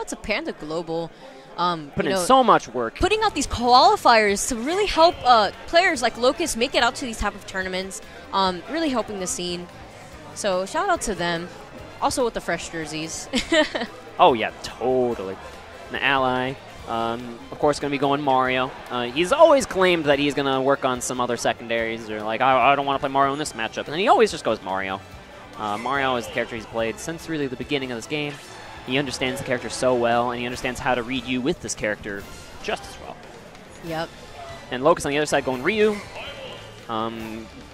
out to Panda Global. Putting in so much work. Putting out these qualifiers to really help players like Locus make it out to these type of tournaments. Really helping the scene. So shout out to them. Also with the fresh jerseys. Oh, yeah, totally. An Ally. Of course, going to be going Mario. He's always claimed that he's going to work on some other secondaries, or like, I don't want to play Mario in this matchup. And then he always just goes Mario. Mario is the character he's played since really the beginning of this game. He understands the character so well, and he understands how to read you with this character just as well. Yep. And Locus on the other side going Ryu.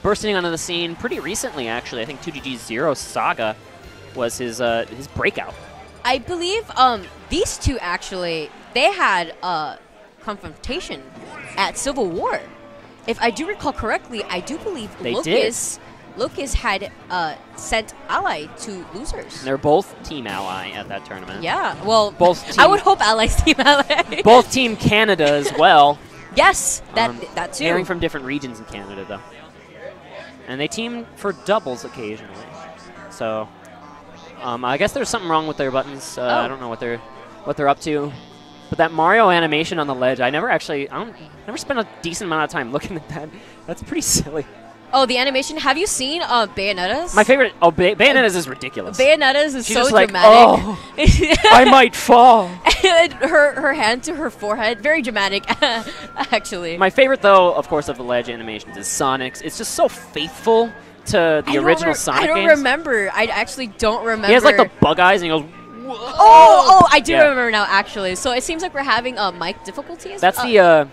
Bursting onto the scene pretty recently, actually. I think 2GG's Zero Saga was his breakout. I believe these two, actually, they had a confrontation at Civil War. If I do recall correctly, I do believe Locus had sent Ally to losers. They're both Team Ally at that tournament. Yeah, well, both I would hope Ally's Team Ally. Both Team Canada as well. Yes, that too. Hailing from different regions in Canada, though. And they team for doubles occasionally. So, I guess there's something wrong with their buttons. I don't know what they're up to. But that Mario animation on the ledge, I never spent a decent amount of time looking at that. That's pretty silly. Oh, the animation. Have you seen Bayonetta's? My favorite. Oh, Bayonetta's is ridiculous. Bayonetta's is so like, dramatic. Oh, I might fall. And her hand to her forehead. Very dramatic, actually. My favorite, though, of course, of the ledge animations is Sonic's. It's just so faithful to the original Sonic games. I don't remember. I actually don't remember. He has, like, the bug eyes, and he goes, whoa. Oh, I do remember now, actually. So it seems like we're having mic difficulties. That's the...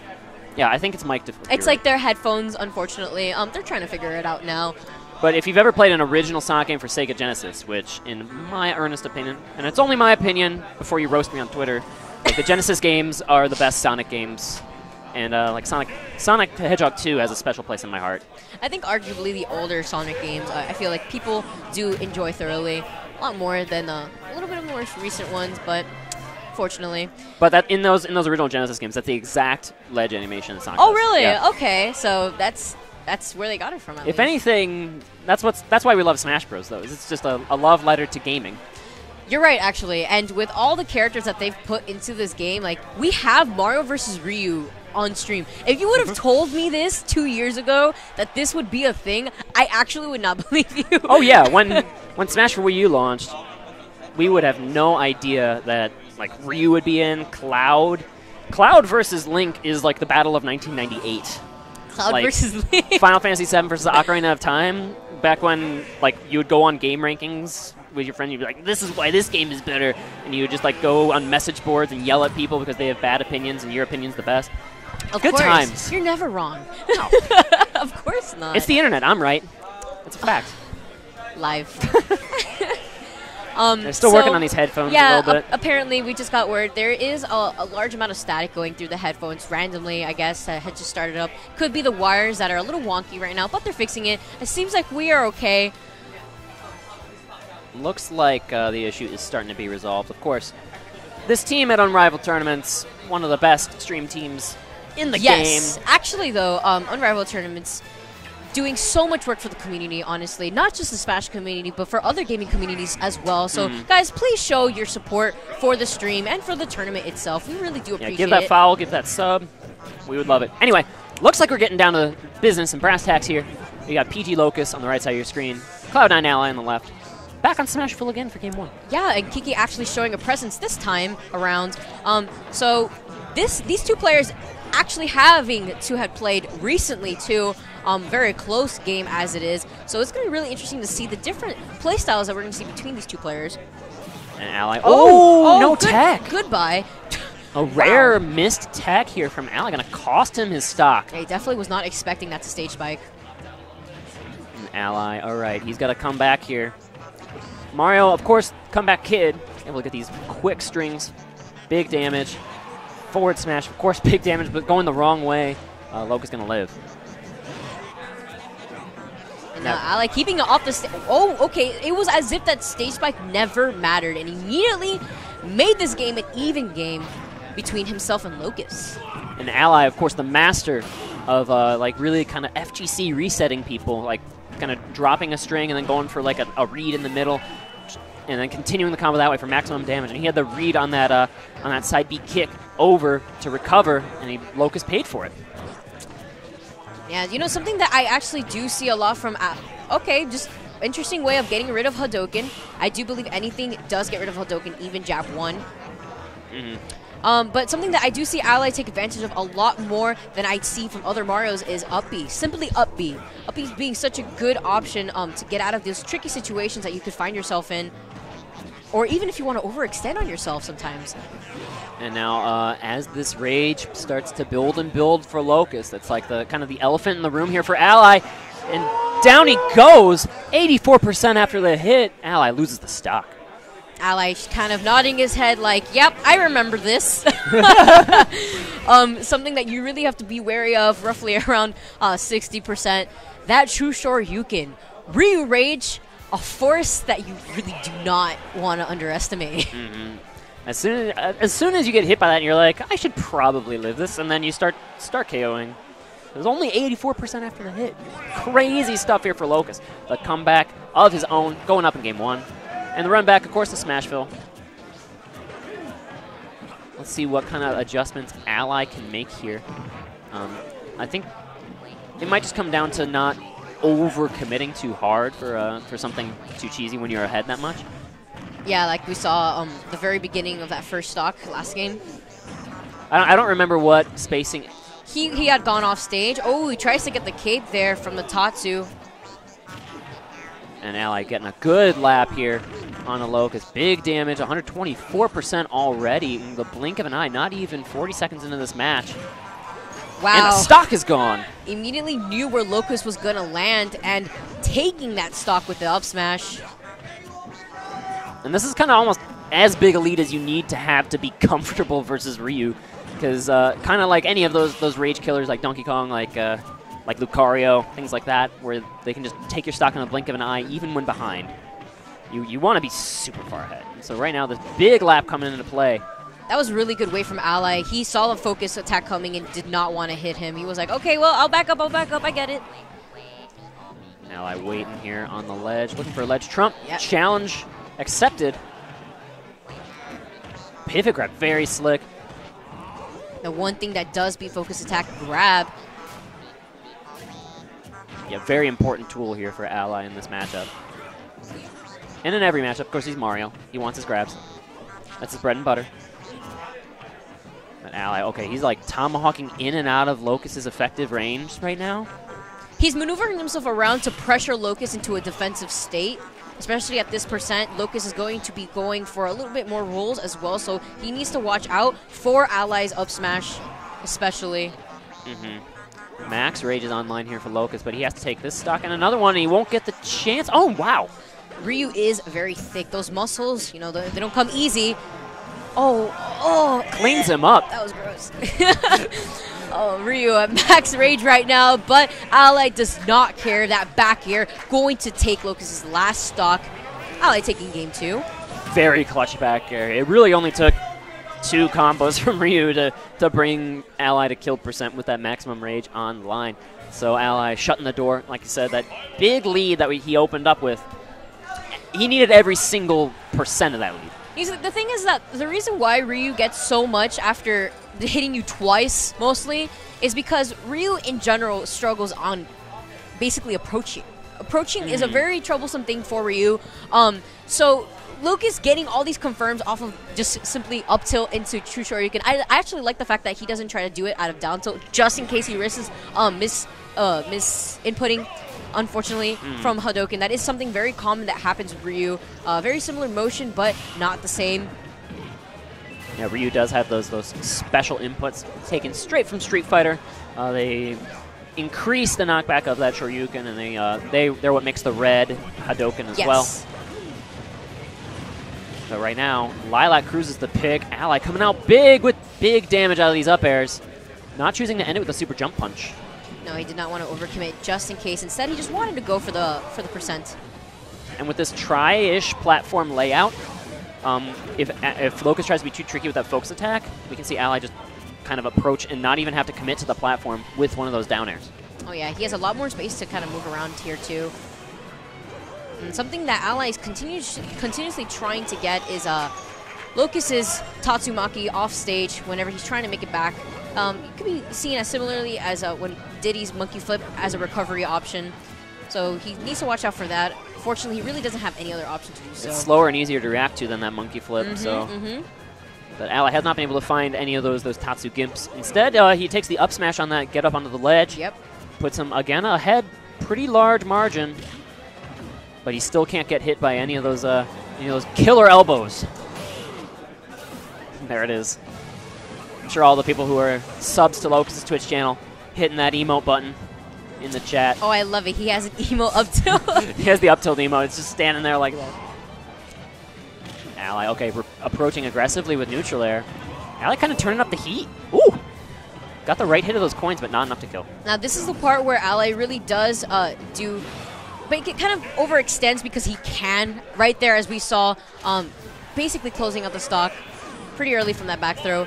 Yeah, I think it's mic difficulty. It's like their headphones, unfortunately. They're trying to figure it out now. But if you've ever played an original Sonic game for Sega Genesis, which, in my earnest opinion, and it's only my opinion before you roast me on Twitter, like the Genesis games are the best Sonic games. And like Sonic the Hedgehog 2 has a special place in my heart. I think arguably the older Sonic games, I feel like people do enjoy thoroughly. A lot more than a little bit of more recent ones, but... Fortunately, but that in those original Genesis games, that's the exact ledge animation that Sonic does. Oh, really? Yeah. Okay, so that's where they got it from. If anything, that's why we love Smash Bros. Though, it's just a love letter to gaming. You're right, actually, and with all the characters that they've put into this game, like we have Mario vs. Ryu on stream. If you would have told me this 2 years ago that this would be a thing, I actually would not believe you. Oh yeah, when Smash for Wii U launched, we would have no idea that. Like, Ryu would be in, Cloud. Cloud versus Link is like the battle of 1998. Cloud versus Link. Final Fantasy VII versus Ocarina of Time. Back when, like, you would go on game rankings with your friend, you'd be like, this is why this game is better. And you would just, like, go on message boards and yell at people because they have bad opinions and your opinion's the best. Good times. You're never wrong. No. Of course not. It's the internet. I'm right. It's a fact. Live. They're still working on these headphones a little bit. Apparently, we just got word there is a large amount of static going through the headphones randomly, I guess, that had just started up. Could be the wires that are a little wonky right now, but they're fixing it. It seems like we are okay. Looks like the issue is starting to be resolved. Of course, this team at Unrivaled Tournaments, one of the best stream teams in the game. Yes, actually, though, Unrivaled Tournaments doing so much work for the community, honestly. Not just the Smash community, but for other gaming communities as well. So, guys, please show your support for the stream and for the tournament itself. We really do appreciate it. Give that follow, give that sub. We would love it. Anyway, looks like we're getting down to business and brass tacks here. We got PG Locus on the right side of your screen, Cloud9 Ally on the left. Back on Smashville again for Game 1. Yeah, and Kiki actually showing a presence this time around. So these two players actually having to have played recently too. Very close game as it is. So it's going to be really interesting to see the different play styles that we're going to see between these two players. And Ally. Oh, no tech. Goodbye. A rare missed tech here from Ally. Going to cost him his stock. Yeah, he definitely was not expecting that to stage spike. And Ally. All right, he's got to come back here. Mario, of course, comeback kid. Able to get these quick strings. Big damage. Forward smash, of course, big damage, but going the wrong way. Locus going to live. And Ally keeping it off the stage. Oh, okay. It was as if that stage spike never mattered, and immediately made this game an even game between himself and Locus. And Ally, of course, the master of like really kind of FGC resetting people, like kind of dropping a string and then going for like a read in the middle. and then continuing the combo that way for maximum damage. And he had the read on that side B kick over to recover, and Locus paid for it. Yeah, you know, something that I actually do see a lot from, okay, just interesting way of getting rid of Hadouken. I do believe anything does get rid of Hadouken, even jab 1. But something that I do see Ally take advantage of a lot more than I see from other Marios is up B. Simply up B. Up B being such a good option to get out of those tricky situations that you could find yourself in. Or even if you want to overextend on yourself sometimes. And now, as this rage starts to build and build for Locus, that's like the kind of the elephant in the room here for Ally. And down he goes, 84% after the hit. Ally loses the stock. Ally kind of nodding his head like, yep, I remember this. Something that you really have to be wary of, roughly around 60%. That True Shoryuken. Ryu Rage, a force that you really do not want to underestimate. As soon as you get hit by that, you're like, I should probably live this, and then you start KOing. It was only 84% after the hit. Crazy stuff here for Locus. The comeback of his own, going up in game 1. And the run back, of course, to Smashville. Let's see what kind of adjustments Ally can make here. I think it might just come down to not over-committing too hard for something too cheesy when you're ahead that much. Yeah, like we saw the very beginning of that first stock last game. I don't remember what spacing. He had gone off stage. Oh, he tries to get the cape there from the Tatsu. And Ally getting a good lap here on the Locus. Big damage, 124% already in the blink of an eye. Not even 40 seconds into this match. Wow. And the stock is gone. Immediately knew where Locus was going to land and taking that stock with the up smash. And this is kind of almost as big a lead as you need to have to be comfortable versus Ryu. Because kind of like any of those rage killers like Donkey Kong, like Lucario, things like that, where they can just take your stock in the blink of an eye, even when behind. You want to be super far ahead. So right now, this big lap coming into play. That was a really good way from Ally. He saw the focus attack coming and did not want to hit him. He was like, okay, well, I'll back up, I get it. Ally waiting here on the ledge, looking for a ledge trump. Yep. Challenge accepted. Pivot grab, very slick. The one thing that does beat focus attack, grab. Yeah, very important tool here for Ally in this matchup. And in every matchup, of course, he's Mario. He wants his grabs. That's his bread and butter. But Ally, okay, he's like tomahawking in and out of Locus's effective range right now. He's maneuvering himself around to pressure Locus into a defensive state. Especially at this percent, Locus is going to be going for a little bit more rolls as well, so he needs to watch out for Ally's up smash, especially. Max Rage is online here for Locus, but he has to take this stock and another one, and he won't get the chance. Oh, wow. Ryu is very thick. Those muscles, you know, they don't come easy. Oh. Cleans him up. That was gross. Oh, Ryu at max rage right now, but Ally does not care. That back air going to take Locus's last stock. Ally taking game 2. Very clutch back air. It really only took 2 combos from Ryu to bring Ally to kill percent with that maximum rage online. So Ally shutting the door, like you said, that big lead that he opened up with. He needed every single percent of that lead. The thing is that the reason why Ryu gets so much after hitting you twice, mostly, is because Ryu in general struggles on basically approaching. Approaching is a very troublesome thing for Ryu. So Locus getting all these confirms off of just simply up tilt into True Shoryuken. I actually like the fact that he doesn't try to do it out of down tilt, just in case he risks mis-inputting. Unfortunately, from Hadouken. That is something very common that happens with Ryu. Very similar motion, but not the same. Yeah, Ryu does have those special inputs taken straight from Street Fighter. They increase the knockback of that Shoryuken, and they're what makes the red Hadouken as well. So right now, Lilac cruises the pick. Ally coming out big with big damage out of these up airs. Not choosing to end it with a super jump punch. No, he did not want to overcommit just in case. Instead, he just wanted to go for the percent. And with this try-ish platform layout, if Locus tries to be too tricky with that focus attack, we can see Ally just kind of approach and not even have to commit to the platform with one of those down airs. Oh yeah, he has a lot more space to kind of move around tier 2. And something that Ally is continuously trying to get is Locus's Tatsumaki off stage whenever he's trying to make it back. It could be seen as similarly as when Diddy's monkey flip as a recovery option. So he needs to watch out for that. Fortunately, he really doesn't have any other option to do so. It's slower and easier to react to than that monkey flip. But Ally has not been able to find any of those Tatsu Gimps. Instead, he takes the up smash on that get up onto the ledge. Yep. Puts him again ahead, pretty large margin. But he still can't get hit by any of those killer elbows. There it is. I'm sure all the people who are subs to Locus' Twitch channel hitting that emote button in the chat. Oh, I love it. He has an emote up tilt. He has the up tilt emote. It's just standing there like that. Ally, okay, we're approaching aggressively with neutral air. Ally kind of turning up the heat. Ooh! Got the right hit of those coins, but not enough to kill. Now, this is the part where Ally really does but it kind of overextends because he can. Right there, as we saw, basically closing out the stock pretty early from that back throw.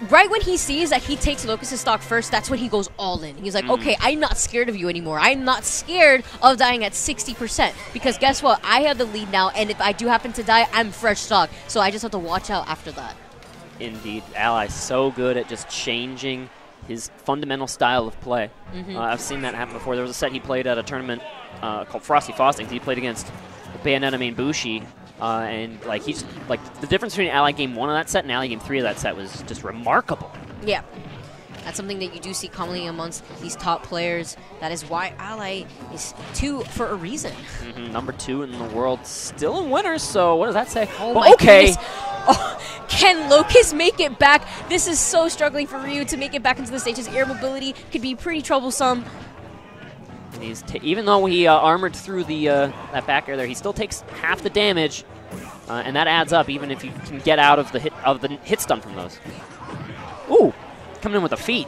Right when he sees that he takes Locus' stock first, that's when he goes all in. He's like, okay, I'm not scared of you anymore. I'm not scared of dying at 60%. Because guess what? I have the lead now, and if I do happen to die, I'm fresh stock. So I just have to watch out after that. Indeed. Ally's so good at just changing his fundamental style of play. I've seen that happen before. There was a set he played at a tournament called Frosty Faustings. He played against Bayonetta main Bushi. And like the difference between Ally Game 1 of that set and Ally Game 3 of that set was just remarkable. Yeah. That's something that you do see commonly amongst these top players. That is why Ally is 2 for a reason. Number 2 in the world, still in winners, so what does that say? Oh my goodness. Oh, can Locus make it back? This is so struggling for Ryu to make it back into the stage. His air mobility could be pretty troublesome. And he's even though he armored through the that back air there, he still takes half the damage, and that adds up even if you can get out of the hit stun from those. Ooh, coming in with the feet.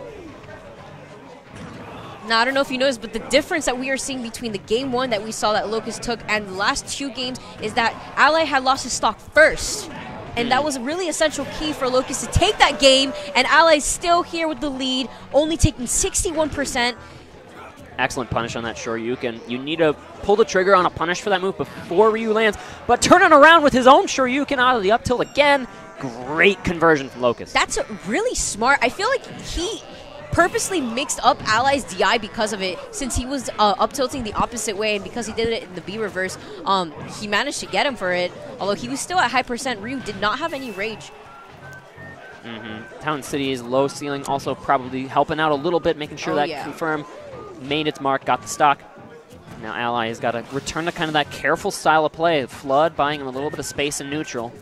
Now, I don't know if you noticed, but the difference that we are seeing between the game 1 that we saw that Locus took and the last 2 games is that Ally had lost his stock first. And that was a really essential key for Locus to take that game, and Ally's still here with the lead, only taking 61%. Excellent punish on that Shoryuken. You need to pull the trigger on a punish for that move before Ryu lands, but turning around with his own Shoryuken out of the up tilt again. Great conversion from Locus. That's really smart. I feel like he purposely mixed up Ally's DI because of it, since he was up tilting the opposite way, and because he did it in the B reverse, he managed to get him for it. Although he was still at high percent, Ryu did not have any rage. Town City's low ceiling also probably helping out a little bit, making sure confirm made its mark, got the stock. Now Ally has got to return to kind of that careful style of play. Flood buying him a little bit of space in neutral.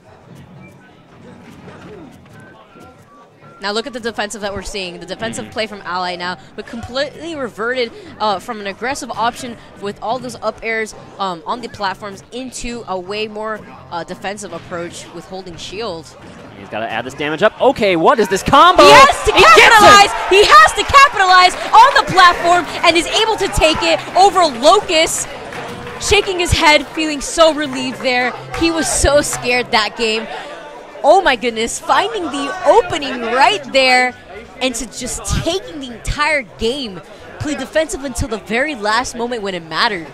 Now look at the defensive that we're seeing. The defensive play from Ally now, but completely reverted from an aggressive option with all those up airs on the platforms into a way more defensive approach with holding shield. He's got to add this damage up. Okay, what is this combo? He has to capitalize! He has to capitalize on the platform and is able to take it over Locus, shaking his head, feeling so relieved there. He was so scared that game. Oh my goodness, finding the opening right there and to just taking the entire game. Play defensive until the very last moment when it mattered.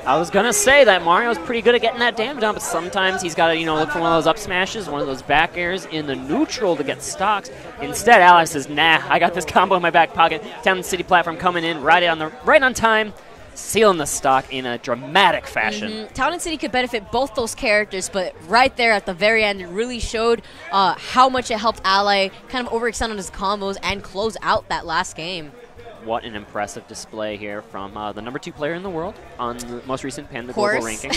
I was going to say that Mario's pretty good at getting that damage down, but sometimes he's got to, look for one of those up smashes, one of those back airs in the neutral to get stocks. Instead, Alex says, nah, I got this combo in my back pocket. Town City platform coming in right on time, sealing the stock in a dramatic fashion. Town and City could benefit both those characters, but right there at the very end, it really showed how much it helped Ally kind of overextend on his combos and close out that last game. What an impressive display here from the #2 player in the world on the most recent Panda Global ranking.